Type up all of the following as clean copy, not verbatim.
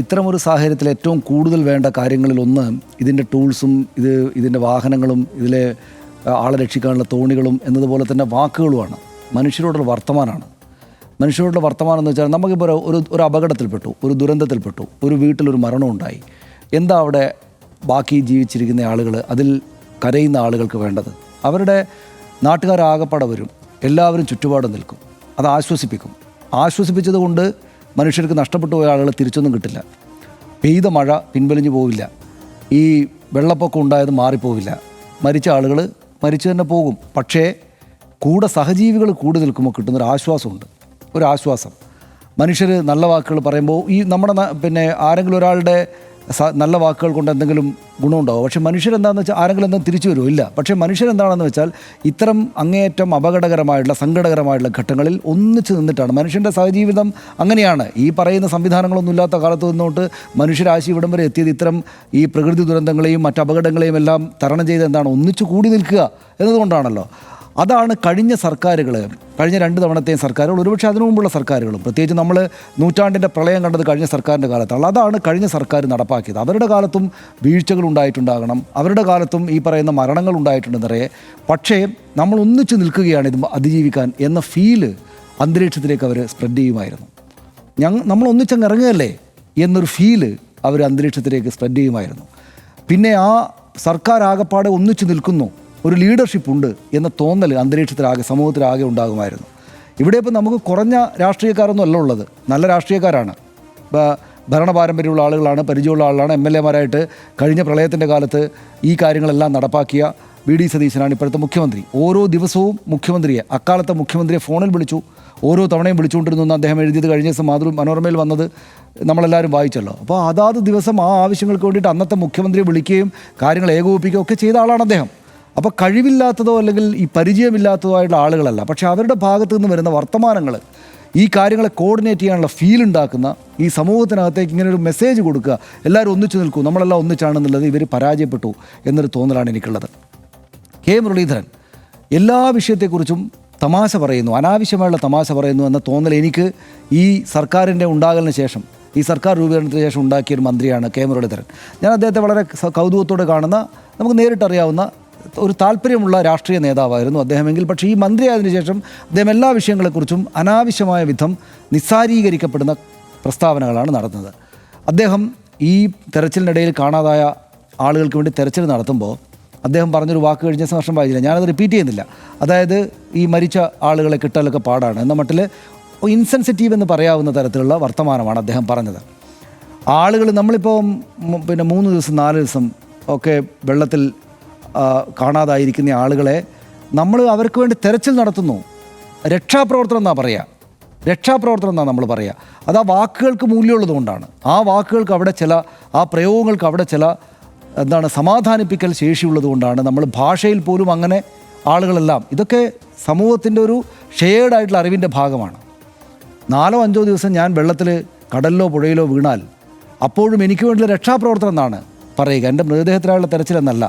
ഇത്തരമൊരു സാഹചര്യത്തിൽ ഏറ്റവും കൂടുതൽ വേണ്ട കാര്യങ്ങളിലൊന്ന് ഇതിൻ്റെ ടൂൾസും ഇതിൻ്റെ വാഹനങ്ങളും ഇതിലെ ആളെ രക്ഷിക്കാനുള്ള തോണികളും എന്നതുപോലെ തന്നെ വാക്കുകളുമാണ്. മനുഷ്യരോടുള്ള വർത്തമാനമാണ്. മനുഷ്യരോടുള്ള വർത്തമാനം എന്ന് വെച്ചാൽ നമുക്കിപ്പോൾ ഒരു അപകടത്തിൽപ്പെട്ടു, ഒരു ദുരന്തത്തിൽപ്പെട്ടു, ഒരു വീട്ടിലൊരു മരണമുണ്ടായി. എന്താ അവിടെ ബാക്കി ജീവിച്ചിരിക്കുന്ന ആളുകൾ, അതിൽ കരയുന്ന ആളുകൾക്ക് വേണ്ടത്? അവരുടെ നാട്ടുകാരാകപ്പാടെ വരും, എല്ലാവരും ചുറ്റുപാടും നിൽക്കും, അത് ആശ്വസിപ്പിക്കും. ആശ്വസിപ്പിച്ചത് കൊണ്ട് മനുഷ്യർക്ക് നഷ്ടപ്പെട്ടു പോയ ആളുകൾ തിരിച്ചൊന്നും കിട്ടില്ല. പെയ്ത മഴ പിൻവലിഞ്ഞു പോവില്ല, ഈ വെള്ളപ്പൊക്കം ഉണ്ടായത് മാറിപ്പോവില്ല, മരിച്ച ആളുകൾ മരിച്ചു തന്നെ പോകും. പക്ഷേ കൂടെ സഹജീവികൾ കൂടെ നിൽക്കുമ്പോൾ കിട്ടുന്നൊരു ആശ്വാസമുണ്ട്, ഒരു ആശ്വാസം. മനുഷ്യർ നല്ല വാക്കുകൾ പറയുമ്പോൾ ഈ നമ്മുടെ ആരെങ്കിലും ഒരാളുടെ നല്ല വാക്കുകൾ കൊണ്ട് എന്തെങ്കിലും ഗുണമുണ്ടാവും. പക്ഷേ മനുഷ്യരെന്താണെന്ന് വെച്ചാൽ ആരെങ്കിലും എന്തെങ്കിലും തിരിച്ചു വരുമോ? ഇല്ല. പക്ഷേ മനുഷ്യരെന്താണെന്ന് വെച്ചാൽ ഇത്തരം അങ്ങേയറ്റം അപകടകരമായിട്ടുള്ള സങ്കടകരമായിട്ടുള്ള ഘട്ടങ്ങളിൽ ഒന്നിച്ച് നിന്നിട്ടാണ്. മനുഷ്യൻ്റെ സഹജീവിതം അങ്ങനെയാണ്. ഈ പറയുന്ന സംവിധാനങ്ങളൊന്നും ഇല്ലാത്ത കാലത്ത് നിന്നോട്ട് മനുഷ്യരാശി ഇവിടം വരെ എത്തിയത് ഇത്തരം ഈ പ്രകൃതി ദുരന്തങ്ങളെയും മറ്റ് അപകടങ്ങളെയും എല്ലാം തരണം ചെയ്ത് എന്താണ് ഒന്നിച്ചു കൂടി നിൽക്കുക എന്നതുകൊണ്ടാണല്ലോ. അതാണ് കഴിഞ്ഞ സർക്കാരുകൾ, കഴിഞ്ഞ 2 തവണത്തെയും സർക്കാരുകൾ, ഒരുപക്ഷെ അതിനു മുമ്പുള്ള സർക്കാരുകളും, പ്രത്യേകിച്ച് നമ്മൾ നൂറ്റാണ്ടിൻ്റെ പ്രളയം കണ്ടത് കഴിഞ്ഞ സർക്കാരിൻ്റെ കാലത്താണ്. അതാണ് കഴിഞ്ഞ സർക്കാർ നടപ്പാക്കിയത്. അവരുടെ കാലത്തും വീഴ്ചകൾ ഉണ്ടായിട്ടുണ്ടാകണം, അവരുടെ കാലത്തും ഈ പറയുന്ന മരണങ്ങൾ ഉണ്ടായിട്ടുണ്ട് നിറയെ. പക്ഷേ നമ്മൾ ഒന്നിച്ച് നിൽക്കുകയാണ് ഇത് അതിജീവിക്കാൻ എന്ന ഫീല് അന്തരീക്ഷത്തിലേക്ക് അവർ സ്പ്രെഡ് ചെയ്യുമായിരുന്നു. നമ്മൾ ഒന്നിച്ചങ്ങ് ഇറങ്ങുകയല്ലേ എന്നൊരു ഫീല് അവർ അന്തരീക്ഷത്തിലേക്ക് സ്പ്രെഡ് ചെയ്യുമായിരുന്നു. പിന്നെ ആ സർക്കാർ ആകപ്പാടെ ഒന്നിച്ച് നിൽക്കുന്നു, ഒരു ലീഡർഷിപ്പ് ഉണ്ട് എന്ന തോന്നൽ അന്തരീക്ഷത്തിലാകെ സമൂഹത്തിലാകെ ഉണ്ടാകുമായിരുന്നു. ഇവിടെ ഇപ്പോൾ നമുക്ക് കുറഞ്ഞ രാഷ്ട്രീയക്കാരൊന്നും അല്ല ഉള്ളത്, നല്ല രാഷ്ട്രീയക്കാരാണ്, ഭരണ പാരമ്പര്യമുള്ള ആളുകളാണ്, പരിചയമുള്ള ആളുകളാണ്. MLA-മാരായിട്ട് കഴിഞ്ഞ പ്രളയത്തിൻ്റെ കാലത്ത് ഈ കാര്യങ്ങളെല്ലാം നടപ്പാക്കിയ VD സതീശനാണ് ഇപ്പോഴത്തെ മുഖ്യമന്ത്രി. ഓരോ ദിവസവും അക്കാലത്തെ മുഖ്യമന്ത്രിയെ ഫോണിൽ വിളിച്ചു, ഓരോ തവണയും വിളിച്ചുകൊണ്ടിരുന്നു എന്ന് അദ്ദേഹം എഴുതിയത് കഴിഞ്ഞ ദിവസം മനോരമയിൽ വന്നത് നമ്മളെല്ലാവരും വായിച്ചല്ലോ. അപ്പോൾ അതാത് ദിവസം ആ ആവശ്യങ്ങൾക്ക് വേണ്ടിയിട്ട് അന്നത്തെ മുഖ്യമന്ത്രിയെ വിളിക്കുകയും കാര്യങ്ങൾ ഏകോപിപ്പിക്കുകയും ഒക്കെ ചെയ്ത ആളാണ് അദ്ദേഹം. അപ്പോൾ കഴിവില്ലാത്തതോ അല്ലെങ്കിൽ ഈ പരിചയമില്ലാത്തതോ ആയിട്ടുള്ള ആളുകളല്ല, പക്ഷേ അവരുടെ ഭാഗത്തു നിന്ന് വരുന്ന വർത്തമാനങ്ങൾ ഈ കാര്യങ്ങളെ കോർഡിനേറ്റ് ചെയ്യാനുള്ള ഫീൽ ഉണ്ടാക്കുന്ന, ഈ സമൂഹത്തിനകത്തേക്ക് ഇങ്ങനെ ഒരു മെസ്സേജ് കൊടുക്കുക, എല്ലാവരും ഒന്നിച്ചു നിൽക്കൂ, നമ്മളെല്ലാം ഒന്നിച്ചാണെന്നുള്ളത് ഇവർ പരാജയപ്പെട്ടു എന്നൊരു തോന്നലാണ് എനിക്കുള്ളത്. മുരളീധരൻ എല്ലാ വിഷയത്തെക്കുറിച്ചും തമാശ പറയുന്നു, അനാവശ്യമായുള്ള തമാശ പറയുന്നു എന്ന തോന്നൽ എനിക്ക് ഈ സർക്കാരിൻ്റെ ഉണ്ടാകലിന് ശേഷം, ഈ സർക്കാർ രൂപീകരണത്തിന് ശേഷം ഉണ്ടാക്കിയൊരു മന്ത്രിയാണ് മുരളീധരൻ. ഞാൻ അദ്ദേഹത്തെ വളരെ കൗതുകത്തോടെ കാണുന്ന, നമുക്ക് നേരിട്ടറിയാവുന്ന ഒരു താല്പര്യമുള്ള രാഷ്ട്രീയ നേതാവായിരുന്നു അദ്ദേഹമെങ്കിൽ. പക്ഷേ ഈ മന്ത്രിയായതിനു ശേഷം അദ്ദേഹം എല്ലാ വിഷയങ്ങളെക്കുറിച്ചും അനാവശ്യമായ വിധം നിസ്സാരീകരിക്കപ്പെടുന്ന പ്രസ്താവനകളാണ് നടത്തുന്നത്. അദ്ദേഹം ഈ തെരച്ചിലിനിടയിൽ കാണാതായ ആളുകൾക്ക് വേണ്ടി തെരച്ചിൽ നടത്തുമ്പോൾ അദ്ദേഹം പറഞ്ഞൊരു വാക്ക് കഴിഞ്ഞ വർഷം വായിച്ചില്ല, ഞാനത് റിപ്പീറ്റ് ചെയ്യുന്നില്ല. അതായത് ഈ മരിച്ച ആളുകളെ കിട്ടാലൊക്കെ പാടാണ് എന്ന മട്ടിൽ ഇൻസെൻസിറ്റീവ് എന്ന് പറയാവുന്ന തരത്തിലുള്ള വർത്തമാനമാണ് അദ്ദേഹം പറഞ്ഞത്. ആളുകൾ നമ്മളിപ്പോൾ 3 ദിവസം 4 ദിവസം ഒക്കെ വെള്ളത്തിൽ കാണാതായിരിക്കുന്ന ആളുകളെ നമ്മൾ അവർക്ക് വേണ്ടി തെരച്ചിൽ നടത്തുന്നു. രക്ഷാപ്രവർത്തനം എന്നാണ് പറയുക, രക്ഷാപ്രവർത്തനം എന്നാണ് നമ്മൾ പറയുക. അത് ആ വാക്കുകൾക്ക് മൂല്യമുള്ളത് കൊണ്ടാണ്. ആ വാക്കുകൾക്ക് അവിടെ ആ പ്രയോഗങ്ങൾക്ക് അവിടെ സമാധാനിപ്പിക്കൽ ശേഷിയുള്ളത് കൊണ്ടാണ് നമ്മൾ ഭാഷയിൽ പോലും അങ്ങനെ ആളുകളെല്ലാം, ഇതൊക്കെ സമൂഹത്തിൻ്റെ ഒരു ഷെയർഡായിട്ടുള്ള അറിവിൻ്റെ ഭാഗമാണ്. 4 5 ദിവസം ഞാൻ വെള്ളത്തിൽ കടലിലോ പുഴയിലോ വീണാൽ അപ്പോഴും എനിക്ക് വേണ്ടിയുള്ള രക്ഷാപ്രവർത്തനം എന്നാണ് പറയുക, എൻ്റെ മൃതദേഹത്തിനായുള്ള തെരച്ചിലെന്നല്ല.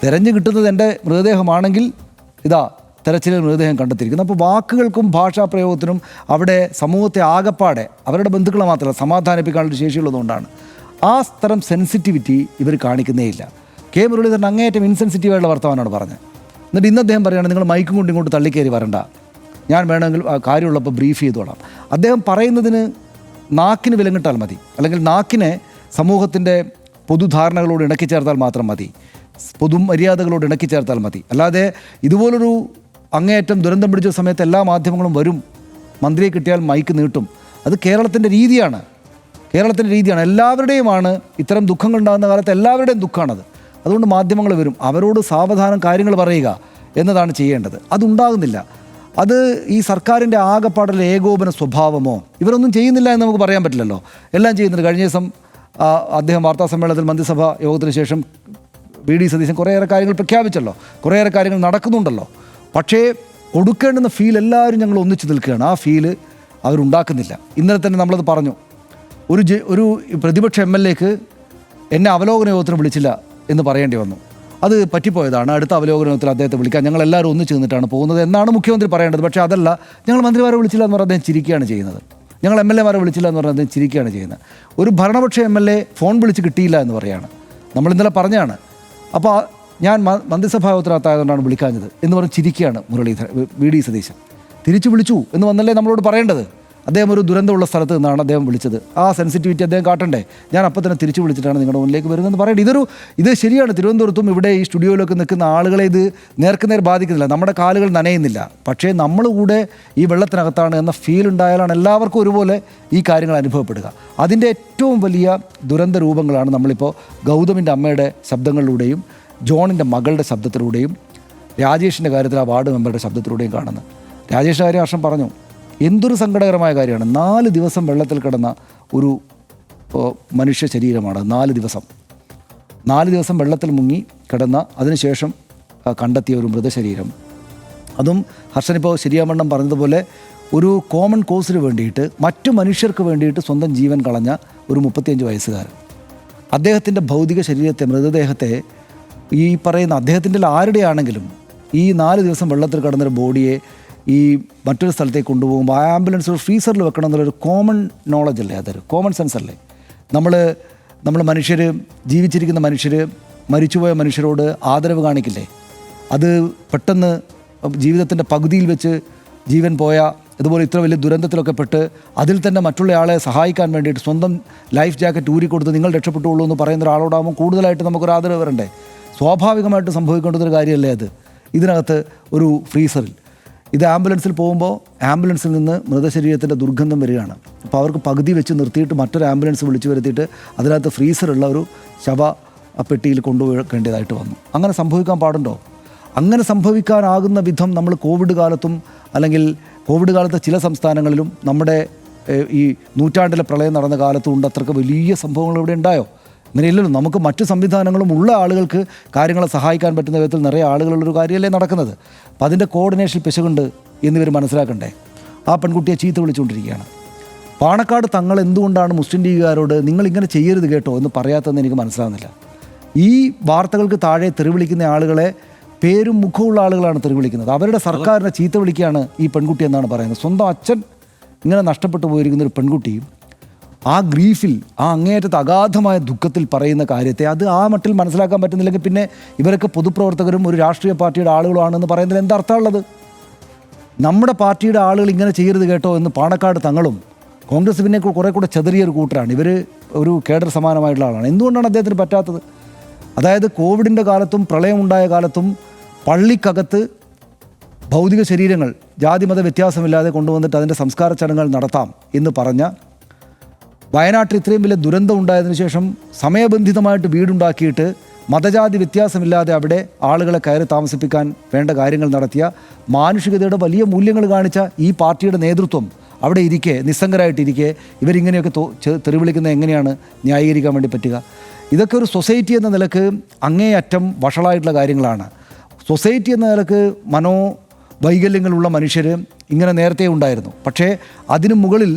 തെരഞ്ഞു കിട്ടുന്നത് എൻ്റെ മൃതദേഹമാണെങ്കിൽ തെരച്ചിലിൽ മൃതദേഹം കണ്ടെത്തിയിരിക്കുന്നു. അപ്പോൾ വാക്കുകൾക്കും ഭാഷാ പ്രയോഗത്തിനും അവിടെ സമൂഹത്തെ ആകപ്പാടെ, അവരുടെ ബന്ധുക്കളെ മാത്രമല്ല, സമാധാനിപ്പിക്കാനുള്ള ശേഷിയുള്ളതുകൊണ്ടാണ്. ആ തരം സെൻസിറ്റിവിറ്റി ഇവർ കാണിക്കുന്നേയില്ല. മുരളീധരൻ അങ്ങേയറ്റം ഇൻസെൻസിറ്റീവായുള്ള വർത്തമാനമാണ് പറഞ്ഞത്. എന്നിട്ട് ഇന്ന് അദ്ദേഹം പറയുകയാണ്, നിങ്ങൾ മൈക്കും കൊണ്ട് ഇങ്ങോട്ട് തള്ളിക്കയറി വരണ്ട, ഞാൻ വേണമെങ്കിൽ കാര്യമുള്ളപ്പോൾ ബ്രീഫ് ചെയ്തോളാം. അദ്ദേഹം പറയുന്നതിന് നാക്കിന് വിലങ്ങിട്ടാൽ മതി, അല്ലെങ്കിൽ നാക്കിനെ സമൂഹത്തിൻ്റെ പൊതുധാരണകളോട് ഇണക്കി ചേർത്താൽ മാത്രം മതി, പൊതുമര്യാദകളോട് ഇണക്കി ചേർത്താൽ മതി. അല്ലാതെ ഇതുപോലൊരു അങ്ങേയറ്റം ദുരന്തം പിടിച്ച സമയത്ത് എല്ലാ മാധ്യമങ്ങളും വരും, മന്ത്രിയെ കിട്ടിയാൽ മൈക്ക് നീട്ടും. അത് കേരളത്തിൻ്റെ രീതിയാണ്, എല്ലാവരുടെയുമാണ്. ഇത്തരം ദുഃഖങ്ങൾ ഉണ്ടാകുന്ന കാലത്ത് എല്ലാവരുടെയും ദുഃഖമാണത്. അതുകൊണ്ട് മാധ്യമങ്ങൾ വരും, അവരോട് സാവധാനം കാര്യങ്ങൾ പറയുക എന്നതാണ് ചെയ്യേണ്ടത്. അതുണ്ടാകുന്നില്ല. അത് ഈ സർക്കാരിൻ്റെ ആകെപ്പാടുള്ള ഏകോപന സ്വഭാവമോ, ഇവരൊന്നും ചെയ്യുന്നില്ല എന്ന് നമുക്ക് പറയാൻ പറ്റില്ലല്ലോ. എല്ലാം ചെയ്യുന്നുണ്ട്. കഴിഞ്ഞ ദിവസം അദ്ദേഹം വാർത്താ സമ്മേളനത്തിൽ മന്ത്രിസഭാ യോഗത്തിന് ശേഷം VD സതീശൻ കുറേയേറെ കാര്യങ്ങൾ പ്രഖ്യാപിച്ചല്ലോ, കുറേയേറെ കാര്യങ്ങൾ നടക്കുന്നുണ്ടല്ലോ. പക്ഷേ കൊടുക്കേണ്ടുന്ന ഫീൽ എല്ലാവരും ഞങ്ങൾ ഒന്നിച്ച് നിൽക്കുകയാണ്, ആ ഫീല് അവരുണ്ടാക്കുന്നില്ല. ഇന്നലെ തന്നെ നമ്മളത് പറഞ്ഞു, ഒരു പ്രതിപക്ഷ MLA-ക്ക് എന്നെ അവലോകന യോഗത്തിന് വിളിച്ചില്ല എന്ന് പറയേണ്ടി വന്നു. അത് പറ്റിപ്പോയതാണ്, അടുത്ത അവലോകന യോഗത്തിൽ അദ്ദേഹത്തെ വിളിക്കാൻ ഞങ്ങളെല്ലാവരും ഒന്നിച്ച് നിന്നിട്ടാണ് പോകുന്നത് എന്നാണ് മുഖ്യമന്ത്രി പറയേണ്ടത്. പക്ഷേ അതല്ല, ഞങ്ങൾ മന്ത്രിമാരെ വിളിച്ചില്ല എന്ന് പറഞ്ഞാൽ അദ്ദേഹം ചിരിക്കുകയാണ് ചെയ്യുന്നത്. ഞങ്ങൾ MLA-മാരെ വിളിച്ചില്ല എന്ന് പറഞ്ഞാൽ അദ്ദേഹം ചിരിക്കുകയാണ് ചെയ്യുന്നത്. ഒരു ഭരണപക്ഷ MLA ഫോൺ വിളിച്ച് കിട്ടിയില്ല എന്ന് പറയുകയാണ്. നമ്മൾ ഇന്നലെ പറഞ്ഞാണ്. അപ്പോൾ ഞാൻ മന്ത്രിസഭാ യോഗത്തിനകത്തായതുകൊണ്ടാണ് വിളിക്കാഞ്ഞത് എന്ന് പറഞ്ഞ് ചിരിക്കുകയാണ് VD സതീശൻ. തിരിച്ചു വിളിച്ചു എന്ന് വന്നല്ലേ നമ്മളോട് പറയേണ്ടത്. അദ്ദേഹം ഒരു ദുരന്തമുള്ള സ്ഥലത്ത് നിന്നാണ് അദ്ദേഹം വിളിച്ചത്. ആ സെൻസിറ്റിവിറ്റി അദ്ദേഹം കാട്ടണ്ടേ? ഞാൻ അപ്പോൾ തന്നെ തിരിച്ചു വിളിച്ചിട്ടാണ് നിങ്ങളുടെ മുന്നിലേക്ക് വരുന്നതെന്ന് പറയേണ്ടത്. ഇത് ശരിയാണ്. തിരുവനന്തപുരത്തും ഇവിടെ ഈ സ്റ്റുഡിയോയിലൊക്കെ നിൽക്കുന്ന ആളുകളെ ഇത് നേർക്കുനേർ ബാധിക്കുന്നില്ല. നമ്മുടെ കാലുകൾ നനയുന്നില്ല. പക്ഷേ നമ്മൾ കൂടെ ഈ വെള്ളത്തിനകത്താണ് എന്ന ഫീൽ ഉണ്ടായാലാണ് എല്ലാവർക്കും ഒരുപോലെ ഈ കാര്യങ്ങൾ അനുഭവപ്പെടുക. അതിൻ്റെ ഏറ്റവും വലിയ ദുരന്ത രൂപങ്ങളാണ് നമ്മളിപ്പോൾ ഗൗതമിൻ്റെ അമ്മയുടെ ശബ്ദങ്ങളിലൂടെയും ജോണിൻ്റെ മകളുടെ ശബ്ദത്തിലൂടെയും രാജേഷിൻ്റെ കാര്യത്തിൽ ആ വാർഡ് മെമ്പറുടെ ശബ്ദത്തിലൂടെയും കാണുന്നത്. രാജേഷിൻ്റെ കാര്യം ഹർഷൻ പറഞ്ഞു. എന്തൊരു സങ്കടകരമായ കാര്യമാണ്. 4 ദിവസം വെള്ളത്തിൽ കിടന്ന ഒരു മനുഷ്യ ശരീരമാണ്. 4 ദിവസം വെള്ളത്തിൽ മുങ്ങി കിടന്ന അതിനുശേഷം കണ്ടെത്തിയ ഒരു മൃതശരീരം. അതും ഹർഷനിപ്പോൾ ശരിയാവണ്ണം പറഞ്ഞതുപോലെ ഒരു കോമൺ കോസിന് വേണ്ടിയിട്ട് മറ്റു മനുഷ്യർക്ക് വേണ്ടിയിട്ട് സ്വന്തം ജീവൻ കളഞ്ഞ ഒരു 35 വയസ്സുകാരൻ. അദ്ദേഹത്തിൻ്റെ ഭൗതിക ശരീരത്തെ, മൃതദേഹത്തെ ഈ പറയുന്ന അദ്ദേഹത്തിൻ്റെ ആരുടെയാണെങ്കിലും ഈ 4 ദിവസം വെള്ളത്തിൽ കിടന്നൊരു ബോഡിയെ ഈ മറ്റൊരു സ്ഥലത്തേക്ക് കൊണ്ടുപോകുമ്പോൾ ആ ആംബുലൻസ് ഒരു ഫ്രീസറിൽ വെക്കണം എന്നുള്ളൊരു കോമൺ നോളജ് അല്ലേ? അതൊരു കോമൺ സെൻസ് അല്ലേ? നമ്മൾ മനുഷ്യർ, ജീവിച്ചിരിക്കുന്ന മനുഷ്യർ മരിച്ചുപോയ മനുഷ്യരോട് ആദരവ് കാണിക്കില്ലേ? അത് പെട്ടെന്ന് ജീവിതത്തിൻ്റെ പകുതിയിൽ വെച്ച് ജീവൻ പോയ, ഇതുപോലെ ഇത്ര വലിയ ദുരന്തത്തിലൊക്കെ പെട്ട് അതിൽ തന്നെ മറ്റുള്ള ആളെ സഹായിക്കാൻ വേണ്ടിയിട്ട് സ്വന്തം ലൈഫ് ജാക്കറ്റ് ഊരിക്കൊടുത്ത് നിങ്ങൾ രക്ഷപ്പെട്ടുള്ളൂ എന്ന് പറയുന്ന ഒരാളോടാകുമ്പോൾ കൂടുതലായിട്ട് നമുക്കൊരു ആദരവ് വരണ്ടേ? സ്വാഭാവികമായിട്ട് സംഭവിക്കേണ്ടതൊരു കാര്യമല്ലേ അത്? ഇതിനകത്ത് ഒരു ഫ്രീസറിൽ ഇത് ആംബുലൻസിൽ പോകുമ്പോൾ ആംബുലൻസിൽ നിന്ന് മൃതശരീരത്തിൻ്റെ ദുർഗന്ധം വരികയാണ്. അപ്പോൾ അവർക്ക് പകുതി വെച്ച് നിർത്തിയിട്ട് മറ്റൊരു ആംബുലൻസ് വിളിച്ചു വരുത്തിയിട്ട് അതിനകത്ത് ഫ്രീസറുള്ള ഒരു ശവ പെട്ടിയിൽ കൊണ്ടുപോകേണ്ടതായിട്ട് വന്നു. അങ്ങനെ സംഭവിക്കാൻ പാടുണ്ടോ? അങ്ങനെ സംഭവിക്കാനാകുന്ന വിധം നമ്മൾ കോവിഡ് കാലത്തും അല്ലെങ്കിൽ കോവിഡ് കാലത്തെ ചില സംസ്ഥാനങ്ങളിലും നമ്മുടെ ഈ നൂറ്റാണ്ടിലെ പ്രളയം നടന്ന കാലത്തും ഉണ്ട് അത്രയ്ക്ക് വലിയ സംഭവങ്ങൾ ഇവിടെ ഉണ്ടായോ? അങ്ങനെയല്ലല്ലോ. നമുക്ക് മറ്റു സംവിധാനങ്ങളും ഉള്ള ആളുകൾക്ക് കാര്യങ്ങളെ സഹായിക്കാൻ പറ്റുന്ന വിധത്തിൽ നിറയെ ആളുകളുള്ളൊരു കാര്യമല്ലേ നടക്കുന്നത്. അപ്പോൾ അതിൻ്റെ കോർഡിനേഷൻ പിശകുണ്ട് എന്നിവർ മനസ്സിലാക്കണ്ടേ? ആ പെൺകുട്ടിയെ ചീത്ത വിളിച്ചുകൊണ്ടിരിക്കുകയാണ്. പാണക്കാട് തങ്ങൾ എന്തുകൊണ്ടാണ് മുസ്ലിം ലീഗുകാരോട് നിങ്ങളിങ്ങനെ ചെയ്യരുത് കേട്ടോ എന്ന് പറയാത്തതെന്ന് എനിക്ക് മനസ്സിലാകുന്നില്ല. ഈ വാർത്തകൾക്ക് താഴെ തെറിവിളിക്കുന്ന ആളുകളെ പേരും മുഖമുള്ള ആളുകളാണ് തെറിവിളിക്കുന്നത്. അവരുടെ സർക്കാരിനെ ചീത്ത വിളിക്കുകയാണ് ഈ പെൺകുട്ടി എന്നാണ് പറയുന്നത്. സ്വന്തം അച്ഛൻ ഇങ്ങനെ നഷ്ടപ്പെട്ടു പോയിരിക്കുന്ന ഒരു പെൺകുട്ടിയും ആ ഗ്രീഫിൽ, ആ അങ്ങേയറ്റത്ത് അഗാധമായ ദുഃഖത്തിൽ പറയുന്ന കാര്യത്തെ അത് ആ മട്ടിൽ മനസ്സിലാക്കാൻ പറ്റുന്നില്ലെങ്കിൽ പിന്നെ ഇവരൊക്കെ പൊതുപ്രവർത്തകരും ഒരു രാഷ്ട്രീയ പാർട്ടിയുടെ ആളുകളാണെന്ന് പറയുന്നതിൽ എന്താ അർത്ഥമുള്ളത്? നമ്മുടെ പാർട്ടിയുടെ ആളുകൾ ഇങ്ങനെ ചെയ്യരുത് കേട്ടോ എന്ന് പാണക്കാട് തങ്ങളും കോൺഗ്രസ് പിന്നെ കുറേ കൂടെ ചെതറിയൊരു കൂട്ടരാണ്. ഇവർ ഒരു കേഡർ സമാനമായിട്ടുള്ള ആളാണ്. എന്തുകൊണ്ടാണ് അദ്ദേഹത്തിന് പറ്റാത്തത്? അതായത് കോവിഡിൻ്റെ കാലത്തും പ്രളയമുണ്ടായ കാലത്തും പള്ളിക്കകത്ത് ഭൗതിക ശരീരങ്ങൾ ജാതിമത വ്യത്യാസമില്ലാതെ കൊണ്ടുവന്നിട്ട് അതിൻ്റെ സംസ്കാര ചടങ്ങുകൾ നടത്താം എന്ന് പറഞ്ഞ, വയനാട്ടിൽ ഇത്രയും വലിയ ദുരന്തം ഉണ്ടായതിനു ശേഷം സമയബന്ധിതമായിട്ട് വീടുണ്ടാക്കിയിട്ട് മതജാതി വ്യത്യാസമില്ലാതെ അവിടെ ആളുകളെ കയറി താമസിപ്പിക്കാൻ വേണ്ട കാര്യങ്ങൾ നടത്തിയ, മാനുഷികതയുടെ വലിയ മൂല്യങ്ങൾ കാണിച്ച ഈ പാർട്ടിയുടെ നേതൃത്വം അവിടെ ഇരിക്കെ, നിസ്സംഗരായിട്ടിരിക്കെ ഇവരിങ്ങനെയൊക്കെ തെറിവിളിക്കുന്നത് എങ്ങനെയാണ് ന്യായീകരിക്കാൻ വേണ്ടി പറ്റുക? ഇതൊക്കെ ഒരു സൊസൈറ്റി എന്ന നിലക്ക് അങ്ങേയറ്റം വഷളായിട്ടുള്ള കാര്യങ്ങളാണ്. സൊസൈറ്റി എന്ന നിലക്ക് മനോവൈകല്യങ്ങളുള്ള മനുഷ്യർ ഇങ്ങനെ നേരത്തെ ഉണ്ടായിരുന്നു. പക്ഷേ അതിനു മുകളിൽ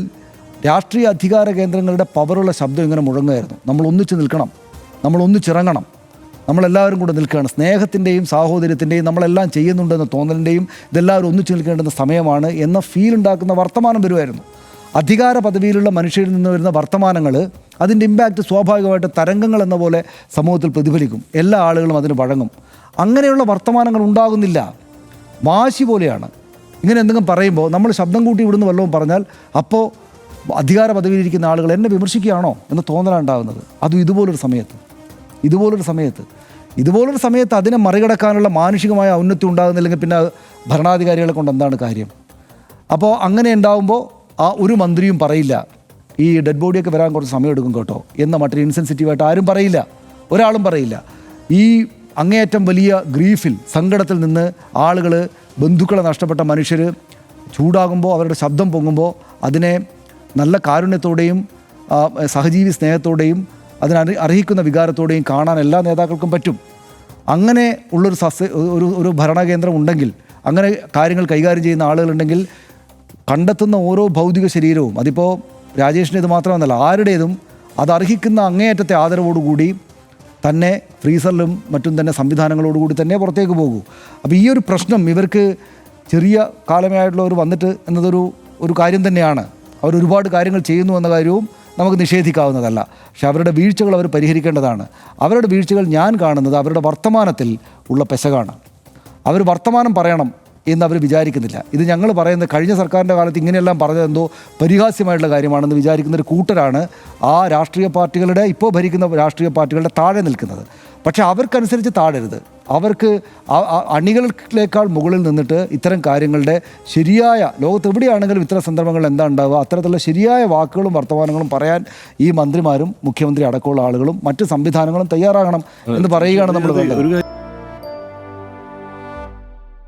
രാഷ്ട്രീയ അധികാര കേന്ദ്രങ്ങളുടെ പവറുള്ള ശബ്ദം ഇങ്ങനെ മുഴങ്ങുമായിരുന്നു. നമ്മൾ ഒന്നിച്ച് നിൽക്കണം, നമ്മൾ ഒന്നിച്ചിറങ്ങണം, നമ്മളെല്ലാവരും കൂടെ നിൽക്കുകയാണ്, സ്നേഹത്തിൻ്റെയും സാഹോദര്യത്തിൻ്റെയും നമ്മളെല്ലാം ചെയ്യുന്നുണ്ടെന്ന തോന്നലിൻ്റെയും ഇതെല്ലാവരും ഒന്നിച്ച് നിൽക്കേണ്ടുന്ന സമയമാണ് എന്ന ഫീൽ ഉണ്ടാക്കുന്ന വർത്തമാനം വരുമായിരുന്നു. അധികാര പദവിയിലുള്ള മനുഷ്യരിൽ നിന്ന് വരുന്ന വർത്തമാനങ്ങൾ, അതിൻ്റെ ഇമ്പാക്റ്റ് സ്വാഭാവികമായിട്ട് തരംഗങ്ങൾ എന്ന പോലെ സമൂഹത്തിൽ പ്രതിഫലിക്കും. എല്ലാ ആളുകളും അതിന് വഴങ്ങും. അങ്ങനെയുള്ള വർത്തമാനങ്ങൾ ഉണ്ടാകുന്നില്ല. വാശി പോലെയാണ്. ഇങ്ങനെ എന്തെങ്കിലും പറയുമ്പോൾ നമ്മൾ ശബ്ദം കൂട്ടി ഇവിടുന്ന് വല്ലതും പറഞ്ഞാൽ അപ്പോൾ അധികാര പദവിയിലിരിക്കുന്ന ആളുകൾ എന്നെ വിമർശിക്കുകയാണോ എന്ന് തോന്നലാണ് ഉണ്ടാകുന്നത്. അതും ഇതുപോലൊരു സമയത്ത് അതിനെ മറികടക്കാനുള്ള മാനുഷികമായ ഔന്നത്യം ഉണ്ടാകുന്നില്ലെങ്കിൽ പിന്നെ ഭരണാധികാരികളെ കൊണ്ട് എന്താണ് കാര്യം? അപ്പോൾ അങ്ങനെ ഉണ്ടാകുമ്പോൾ ആ ഒരു മന്ത്രിയും പറയില്ല ഈ ഡെഡ് ബോഡിയൊക്കെ വരാൻ കുറച്ച് സമയം എടുക്കും കേട്ടോ എന്ന മറ്റൊരു ഇൻസെൻസിറ്റീവായിട്ട് ആരും പറയില്ല, ഒരാളും പറയില്ല. ഈ അങ്ങേയറ്റം വലിയ ഗ്രീഫിൽ, സങ്കടത്തിൽ നിന്ന് ആളുകൾ, ബന്ധുക്കളെ നഷ്ടപ്പെട്ട മനുഷ്യർ ചൂടാകുമ്പോൾ, അവരുടെ ശബ്ദം പൊങ്ങുമ്പോൾ അതിനെ നല്ല കാരുണ്യത്തോടെയും സഹജീവി സ്നേഹത്തോടെയും അർഹിക്കുന്ന വികാരത്തോടെയും കാണാൻ എല്ലാ നേതാക്കൾക്കും പറ്റും. അങ്ങനെ ഉള്ളൊരു ഒരു ഭരണകേന്ദ്രം ഉണ്ടെങ്കിൽ, അങ്ങനെ കാര്യങ്ങൾ കൈകാര്യം ചെയ്യുന്ന ആളുകളുണ്ടെങ്കിൽ കണ്ടെത്തുന്ന ഓരോ ഭൗതിക ശരീരവും, അതിപ്പോൾ രാജേഷിൻ്റെ ഇത് മാത്രമെന്നല്ല ആരുടേതും, അത് അർഹിക്കുന്ന അങ്ങേയറ്റത്തെ ആദരവോടുകൂടി തന്നെ ഫ്രീസറിലും മറ്റും തന്നെ സംവിധാനങ്ങളോടുകൂടി തന്നെ പുറത്തേക്ക് പോകൂ. അപ്പോൾ ഈ ഒരു പ്രശ്നം ഇവർക്ക് ചെറിയ കാലമേ ആയിട്ടുള്ളവർ വന്നിട്ട് എന്നതൊരു കാര്യം തന്നെയാണ്. അവരൊരുപാട് കാര്യങ്ങൾ ചെയ്യുന്നു എന്ന കാര്യവും നമുക്ക് നിഷേധിക്കാവുന്നതല്ല. പക്ഷെ അവരുടെ വീഴ്ചകൾ അവർ പരിഹരിക്കേണ്ടതാണ്. അവരുടെ വീഴ്ചകൾ ഞാൻ കാണുന്നത് അവരുടെ വർത്തമാനത്തിൽ ഉള്ള പെശകാണ്. അവർ വർത്തമാനം പറയണം എന്ന് അവർ വിചാരിക്കുന്നില്ല. ഇത് ഞങ്ങൾ പറയുന്നത് കഴിഞ്ഞ സർക്കാരിൻ്റെ കാലത്ത് ഇങ്ങനെയെല്ലാം പറഞ്ഞത് എന്തോ പരിഹാസ്യമായിട്ടുള്ള കാര്യമാണെന്ന് വിചാരിക്കുന്ന ഒരു കൂട്ടരാണ് ആ രാഷ്ട്രീയ പാർട്ടികളുടെ, ഇപ്പോൾ ഭരിക്കുന്ന രാഷ്ട്രീയ പാർട്ടികളുടെ താഴെ നിൽക്കുന്നത്. പക്ഷേ അവർക്കനുസരിച്ച് താഴരുത്. അവർക്ക് അണികളേക്കാൾ മുകളിൽ നിന്നിട്ട് ഇത്തരം കാര്യങ്ങളുടെ ശരിയായ, ലോകത്ത് എവിടെയാണെങ്കിലും ഇത്തരം സന്ദർഭങ്ങളിൽ എന്താ ഉണ്ടാവുക, അത്തരത്തിലുള്ള ശരിയായ വാക്കുകളും വർത്തമാനങ്ങളും പറയാൻ ഈ മന്ത്രിമാരും മുഖ്യമന്ത്രി അടക്കമുള്ള ആളുകളും മറ്റ് സംവിധാനങ്ങളും തയ്യാറാകണം എന്ന് പറയുകയാണ് നമ്മൾ വേണ്ടത്.